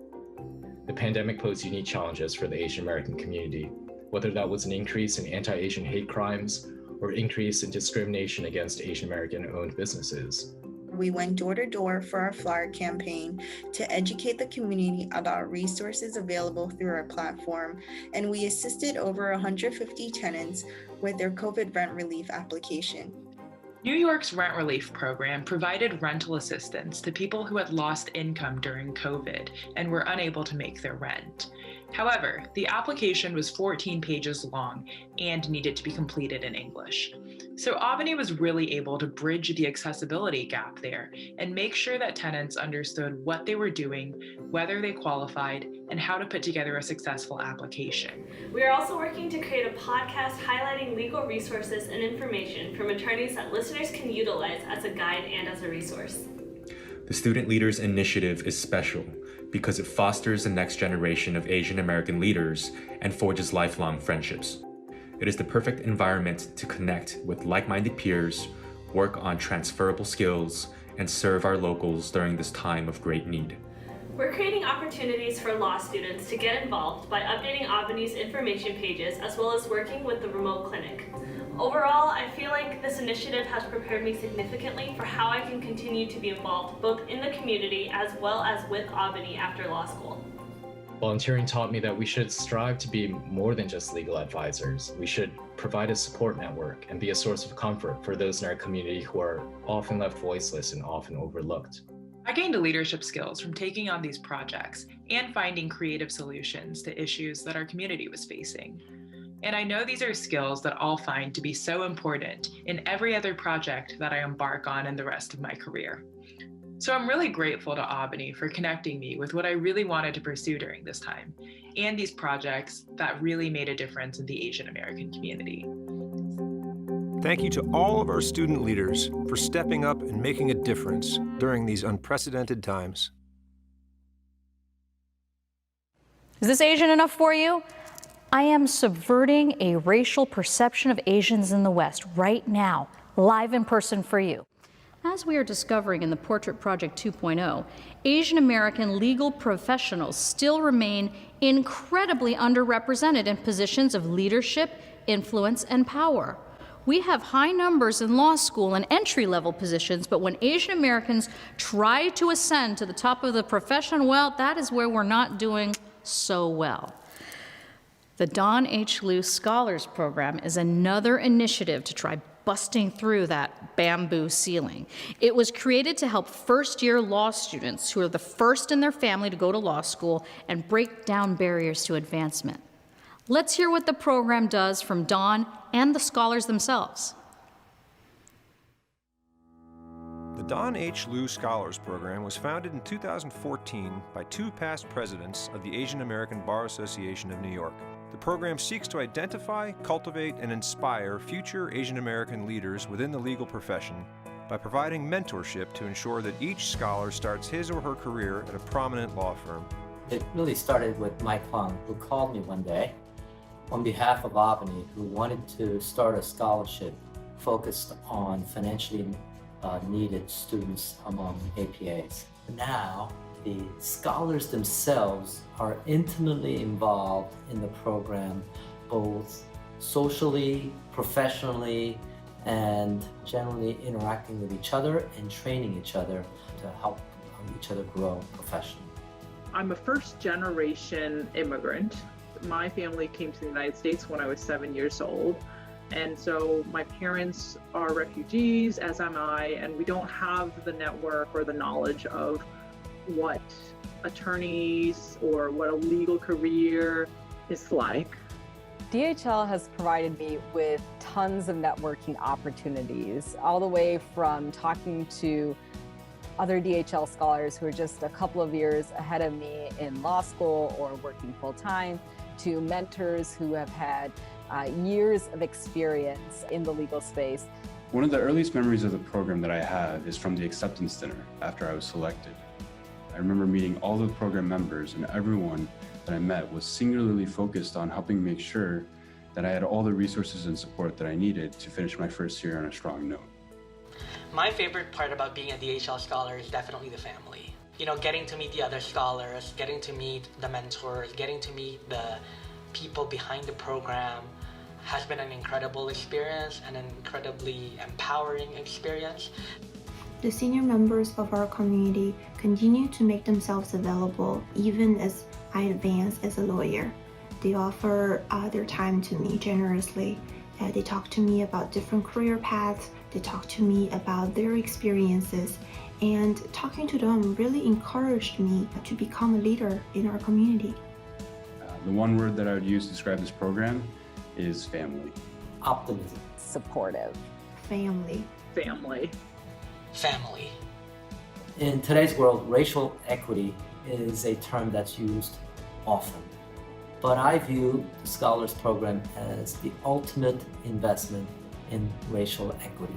The pandemic posed unique challenges for the Asian American community, whether that was an increase in anti-Asian hate crimes or increase in discrimination against Asian American-owned businesses. We went door to door for our flyer campaign to educate the community about resources available through our platform, and we assisted over 150 tenants with their COVID rent relief application. New York's rent relief program provided rental assistance to people who had lost income during COVID and were unable to make their rent. However, the application was 14 pages long and needed to be completed in English. So AABANY was really able to bridge the accessibility gap there and make sure that tenants understood what they were doing, whether they qualified, and how to put together a successful application. We are also working to create a podcast highlighting legal resources and information from attorneys that listeners can utilize as a guide and as a resource. The Student Leaders Initiative is special because it fosters the next generation of Asian American leaders and forges lifelong friendships. It is the perfect environment to connect with like-minded peers, work on transferable skills, and serve our locals during this time of great need. We're creating opportunities for law students to get involved by updating AABANY's information pages as well as working with the remote clinic. Overall, I feel like this initiative has prepared me significantly for how I can continue to be involved both in the community as well as with AABANY after law school. Volunteering taught me that we should strive to be more than just legal advisors. We should provide a support network and be a source of comfort for those in our community who are often left voiceless and often overlooked. I gained leadership skills from taking on these projects and finding creative solutions to issues that our community was facing. And I know these are skills that I'll find to be so important in every other project that I embark on in the rest of my career. So I'm really grateful to Albany for connecting me with what I really wanted to pursue during this time and these projects that really made a difference in the Asian American community. Thank you to all of our student leaders for stepping up and making a difference during these unprecedented times. Is this Asian enough for you? I am subverting a racial perception of Asians in the West right now, live in person for you. As we are discovering in the Portrait Project 2.0, Asian American legal professionals still remain incredibly underrepresented in positions of leadership, influence, and power. We have high numbers in law school and entry-level positions, but when Asian Americans try to ascend to the top of the profession, well, that is where we're not doing so well. The Don H. Liu Scholars Program is another initiative to try busting through that bamboo ceiling. It was created to help first-year law students who are the first in their family to go to law school and break down barriers to advancement. Let's hear what the program does from Don and the scholars themselves. The Don H. Liu Scholars Program was founded in 2014 by two past presidents of the Asian American Bar Association of New York. The program seeks to identify, cultivate, and inspire future Asian American leaders within the legal profession by providing mentorship to ensure that each scholar starts his or her career at a prominent law firm. It really started with Mike Huang, who called me one day on behalf of Albany, who wanted to start a scholarship focused on financially needed students among APAs. Now, the scholars themselves are intimately involved in the program, both socially, professionally, and generally interacting with each other and training each other to help each other grow professionally. I'm a first-generation immigrant. My family came to the United States when I was 7 years old. And so my parents are refugees, as am I, and we don't have the network or the knowledge of what attorneys or what a legal career is like. DHL has provided me with tons of networking opportunities, all the way from talking to other DHL scholars who are just a couple of years ahead of me in law school or working full-time, to mentors who have had years of experience in the legal space. One of the earliest memories of the program that I have is from the acceptance dinner after I was selected. I remember meeting all the program members, and everyone that I met was singularly focused on helping make sure that I had all the resources and support that I needed to finish my first year on a strong note. My favorite part about being a DHL scholar is definitely the family. You know, getting to meet the other scholars, getting to meet the mentors, getting to meet the people behind the program has been an incredible experience and an incredibly empowering experience. The senior members of our community continue to make themselves available even as I advance as a lawyer. They offer their time to me generously. They talk to me about different career paths. They talk to me about their experiences. And talking to them really encouraged me to become a leader in our community. The one word that I would use to describe this program is family. Optimism. Supportive. Family. Family. Family. In today's world, racial equity is a term that's used often. But I view the Scholars Program as the ultimate investment in racial equity.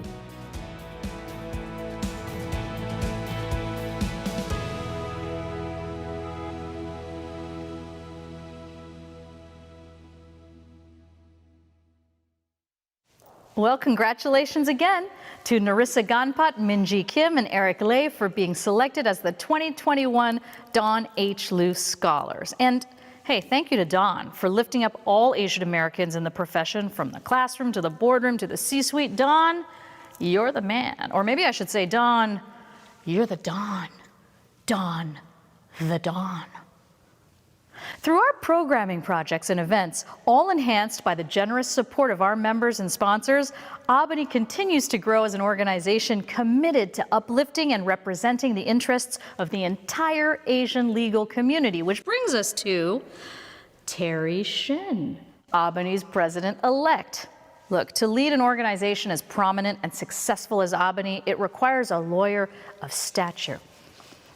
Well, congratulations again to Narissa Ganpat, Minji Kim, and Eric Lei for being selected as the 2021 Don H. Liu Scholars. And hey, thank you to Don for lifting up all Asian Americans in the profession, from the classroom to the boardroom to the C-suite. Don, you're the man. Or maybe I should say, Don, you're the Don. Don, the Don. Through our programming projects and events, all enhanced by the generous support of our members and sponsors, Albany continues to grow as an organization committed to uplifting and representing the interests of the entire Asian legal community, which brings us to Terry Shin, Albany's president-elect. Look, to lead an organization as prominent and successful as Albany, it requires a lawyer of stature.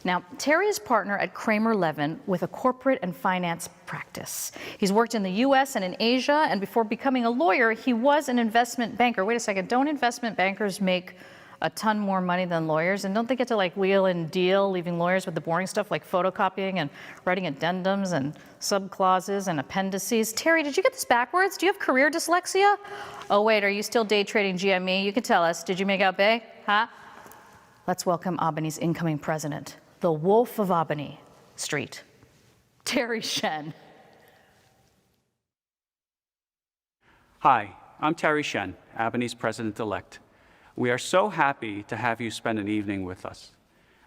Now, Terry is partner at Kramer Levin with a corporate and finance practice. He's worked in the US and in Asia, and before becoming a lawyer, he was an investment banker. Wait a second, don't investment bankers make a ton more money than lawyers? And don't they get to like wheel and deal, leaving lawyers with the boring stuff like photocopying and writing addendums and subclauses and appendices? Terry, did you get this backwards? Do you have career dyslexia? Oh wait, are you still day trading GME? You can tell us. Did you make out Bay? Huh? Let's welcome Albany's incoming president, the Wolf of Albany Street, Terry Shen. Hi, I'm Terry Shen, Albany's president-elect. We are so happy to have you spend an evening with us.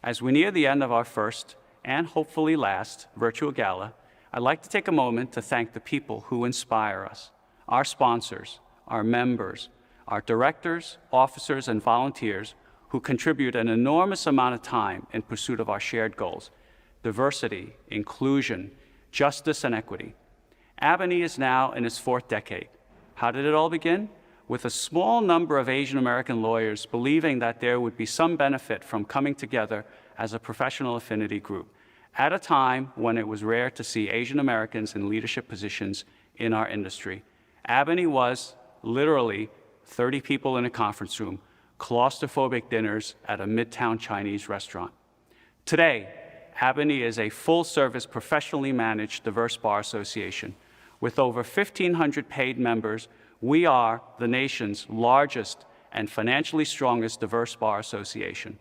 As we near the end of our first, and hopefully last, virtual gala, I'd like to take a moment to thank the people who inspire us, our sponsors, our members, our directors, officers, and volunteers who contribute an enormous amount of time in pursuit of our shared goals: diversity, inclusion, justice, and equity. Albany is now in its 4th decade. How did it all begin? With a small number of Asian American lawyers believing that there would be some benefit from coming together as a professional affinity group, at a time when it was rare to see Asian Americans in leadership positions in our industry. Albany was literally 30 people in a conference room, claustrophobic dinners at a Midtown Chinese restaurant. Today, Albany is a full-service, professionally managed diverse bar association. With over 1,500 paid members, we are the nation's largest and financially strongest diverse bar association.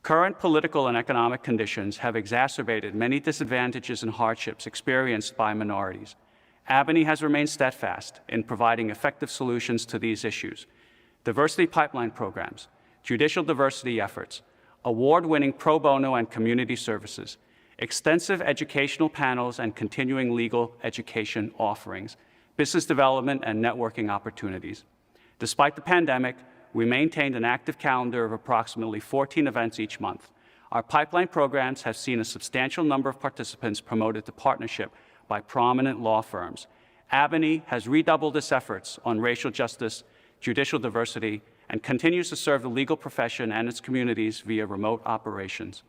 Current political and economic conditions have exacerbated many disadvantages and hardships experienced by minorities. Albany has remained steadfast in providing effective solutions to these issues. Diversity pipeline programs, judicial diversity efforts, award-winning pro bono and community services, extensive educational panels and continuing legal education offerings, business development and networking opportunities. Despite the pandemic, we maintained an active calendar of approximately 14 events each month. Our pipeline programs have seen a substantial number of participants promoted to partnership by prominent law firms. Albany has redoubled its efforts on racial justice, judicial diversity, and continues to serve the legal profession and its communities via remote operations.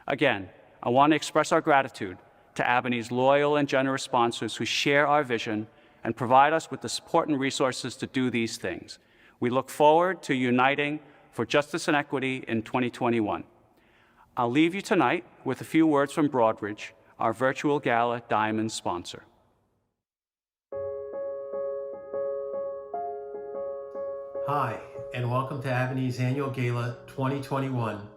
Again, I want to express our gratitude to Albany's loyal and generous sponsors who share our vision and provide us with the support and resources to do these things. We look forward to uniting for justice and equity in 2021. I'll leave you tonight with a few words from Broadridge, our virtual gala diamond sponsor. Hi, and welcome to Albany's annual gala 2021.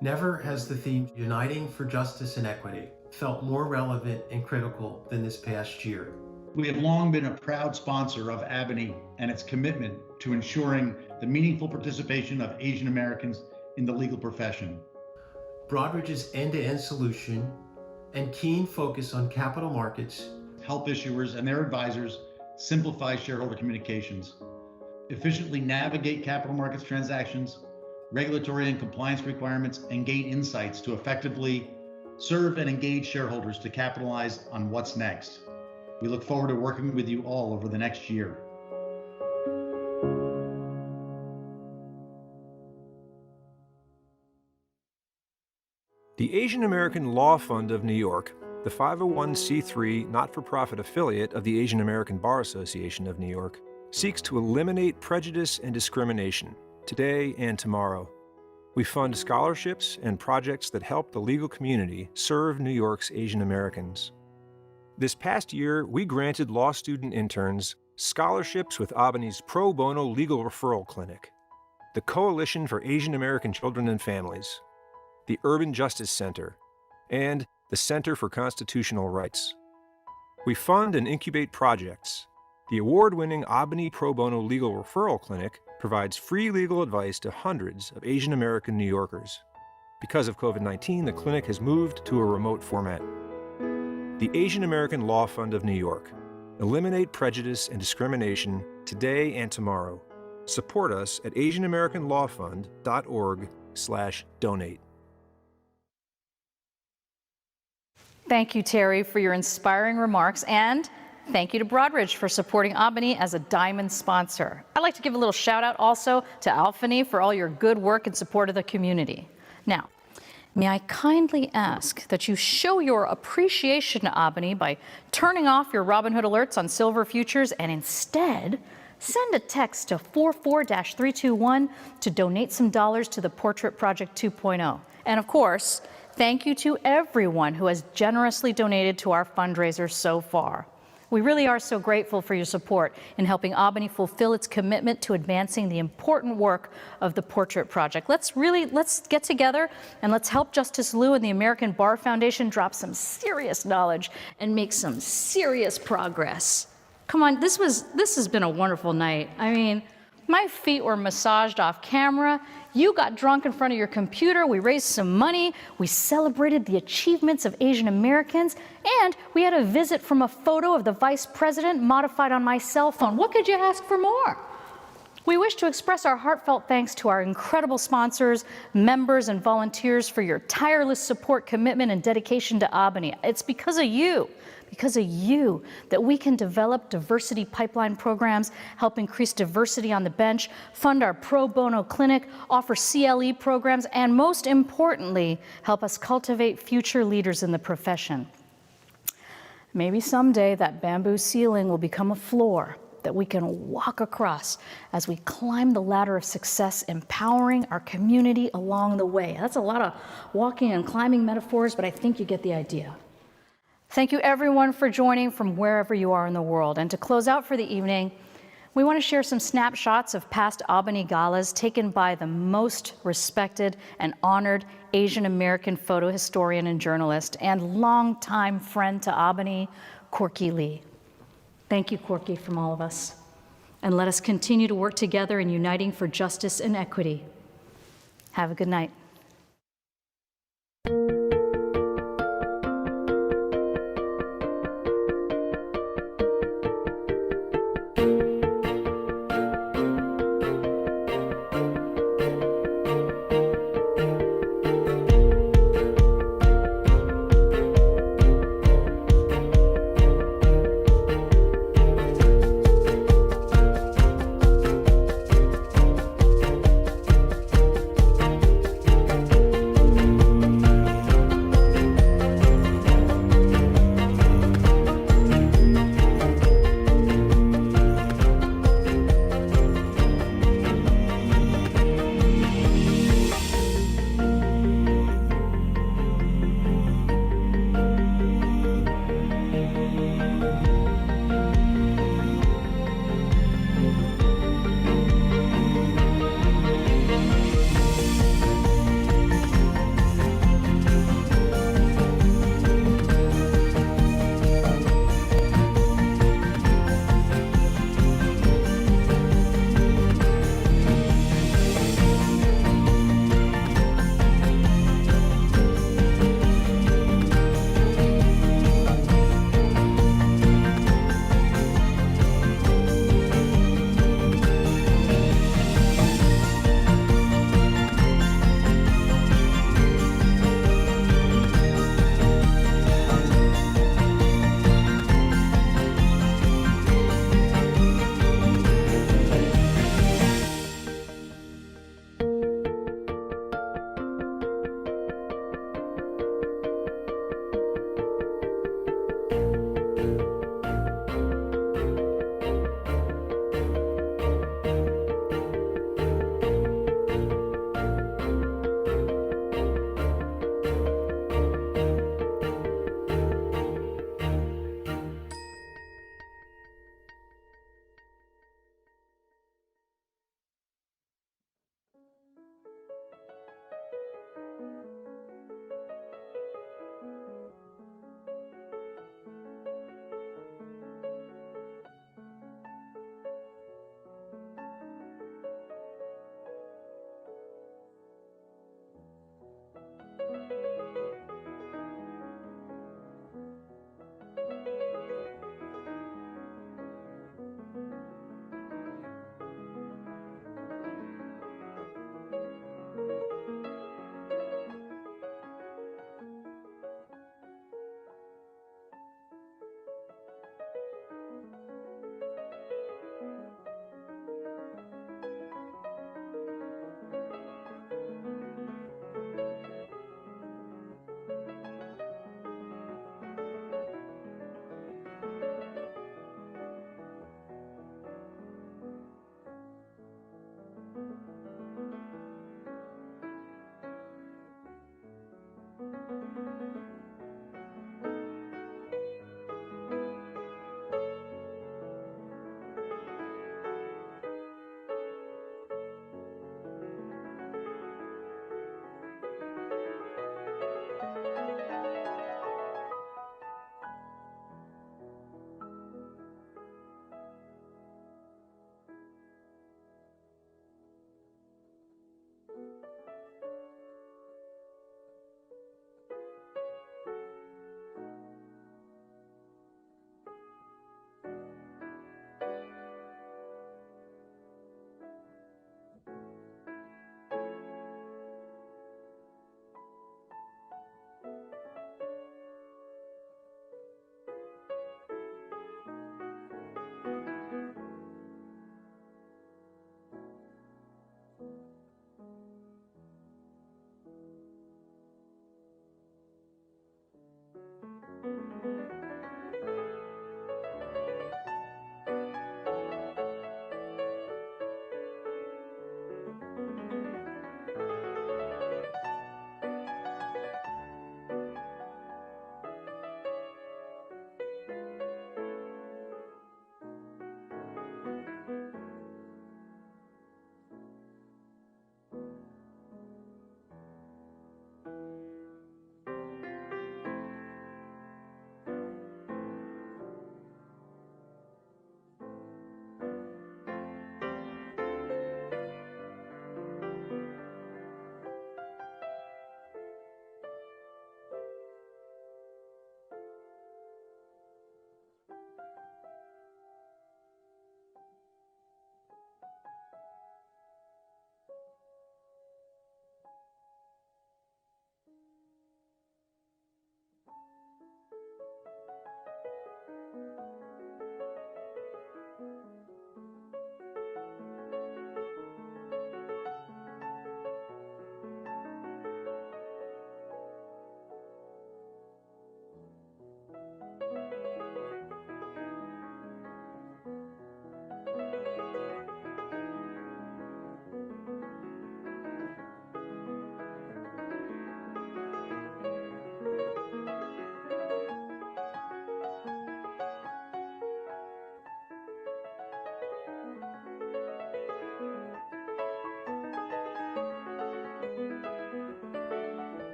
Never has the theme Uniting for Justice and Equity felt more relevant and critical than this past year. We have long been a proud sponsor of Albany and its commitment to ensuring the meaningful participation of Asian Americans in the legal profession. Broadridge's end-to-end solution and keen focus on capital markets help issuers and their advisors simplify shareholder communications, efficiently navigate capital markets transactions, regulatory and compliance requirements, and gain insights to effectively serve and engage shareholders to capitalize on what's next. We look forward to working with you all over the next year. The Asian American Law Fund of New York, the 501c3 not-for-profit affiliate of the Asian American Bar Association of New York, seeks to eliminate prejudice and discrimination today and tomorrow. We fund scholarships and projects that help the legal community serve New York's Asian Americans. This past year, we granted law student interns scholarships with Albany's Pro Bono Legal Referral Clinic, the Coalition for Asian American Children and Families, the Urban Justice Center, and the Center for Constitutional Rights. We fund and incubate projects. The award-winning Albany Pro Bono Legal Referral Clinic provides free legal advice to hundreds of Asian American New Yorkers. Because of COVID-19, the clinic has moved to a remote format. The Asian American Law Fund of New York. Eliminate prejudice and discrimination today and tomorrow. Support us at asianamericanlawfund.org/donate. Thank you, Terry, for your inspiring remarks, and thank you to Broadridge for supporting Albany as a Diamond sponsor. I'd like to give a little shout out also to Alphany for all your good work in support of the community. Now, may I kindly ask that you show your appreciation to Albany by turning off your Robinhood alerts on silver futures and instead send a text to 44-321 to donate some dollars to the Portrait Project 2.0. And of course, thank you to everyone who has generously donated to our fundraiser so far. We really are so grateful for your support in helping Albany fulfill its commitment to advancing the important work of the Portrait Project. Let's get together and let's help Justice Liu and the American Bar Foundation drop some serious knowledge and make some serious progress. Come on, this has been a wonderful night. I mean, my feet were massaged off camera. You got drunk in front of your computer. We raised some money. We celebrated the achievements of Asian Americans. And we had a visit from a photo of the vice president modified on my cell phone. What could you ask for more? We wish to express our heartfelt thanks to our incredible sponsors, members, and volunteers for your tireless support, commitment, and dedication to Albany. It's because of you that we can develop diversity pipeline programs, help increase diversity on the bench, fund our pro bono clinic, offer CLE programs, and most importantly, help us cultivate future leaders in the profession. Maybe someday that bamboo ceiling will become a floor that we can walk across as we climb the ladder of success, empowering our community along the way. That's a lot of walking and climbing metaphors, but I think you get the idea. Thank you everyone for joining from wherever you are in the world. And to close out for the evening, we want to share some snapshots of past Albany galas taken by the most respected and honored Asian American photo historian and journalist and longtime friend to Albany, Corky Lee. Thank you, Corky, from all of us. And let us continue to work together in uniting for justice and equity. Have a good night.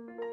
you.